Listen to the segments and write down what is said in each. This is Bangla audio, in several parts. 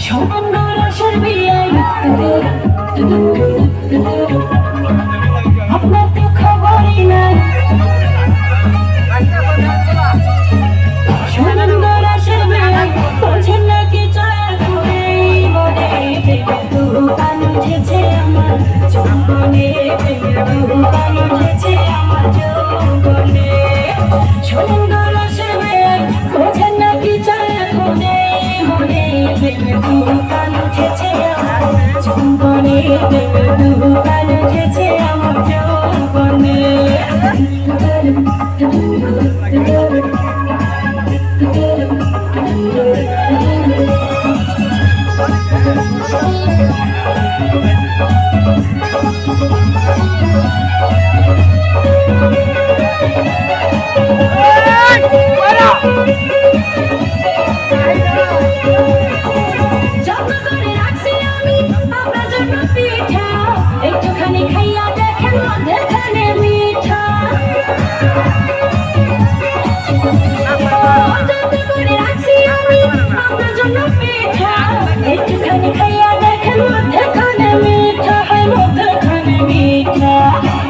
রসের বিয়াই আপনার তো খবরই নাই সুনন্দ রসের বিয়াই বোঝেন নাকি চায় করে মনে দোকান উঠেছে আমার যৌবনে দোকান উঠেছে আমার যৌবনে সুনন্দ রসের বিয়াই বোঝেন নাকি চায় করে মনে দোকান উঠেছে আমার যৌবনে দোকান উঠেছে আমার যৌবনে একটুখানি খাইয়া দেখেন মধ্যখানে মিঠা করে রাখছি আমি আপনার জন্য পিঠা একটুখানি খাইয়া দেখেন মধ্যখানে মিঠা হয় মধ্যখানে মিঠা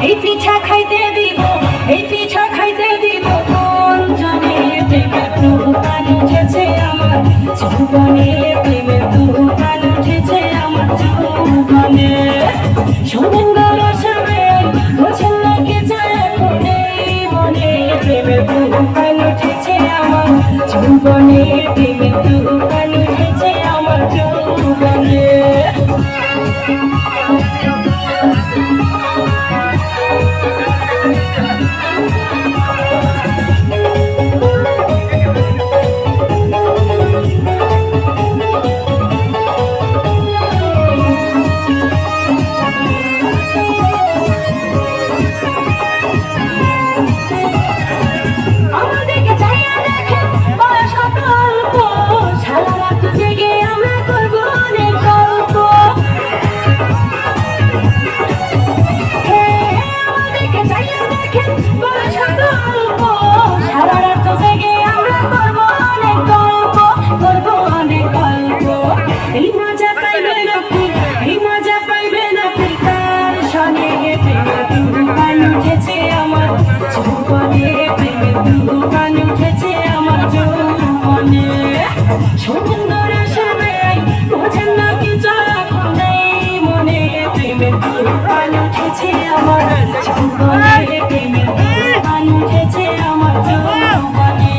এই পিঠা খাইতে দিব এই পিঠা খাইতে দিব কোন জানে প্রেমের দোকান উঠেছে আমার যৌবনে প্রেমের দোকান উঠেছে আমার যৌবনে সুনন্দ রসের বিয়াই বোঝেন নাকি চায় করে মনে প্রেমের দোকান উঠেছে আমার যৌবনে প্রেমের দোকান উঠেছে আমার যৌবনে দোকান উঠেছে আমার যৌবনে সুনন্দ রসের বিয়াই বোঝেন নাকি চায় মনে প্রেমের দোকান উঠেছে আমার যৌবনে প্রেমের দোকান উঠেছে আমার যৌবনে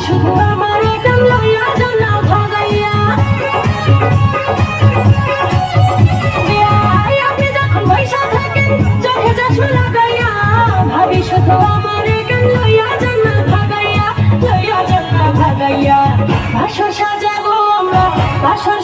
শুধু আমার একদম লইয়া জানা ভাগাইয়া আপনি যখন পয়সা থাকেন চোখে চশমা লাগাইয়া ভাবি শুধু আমার একদম লইয়া জানা ভাগাইয়া বাসর সাজাবো আমরা বাসর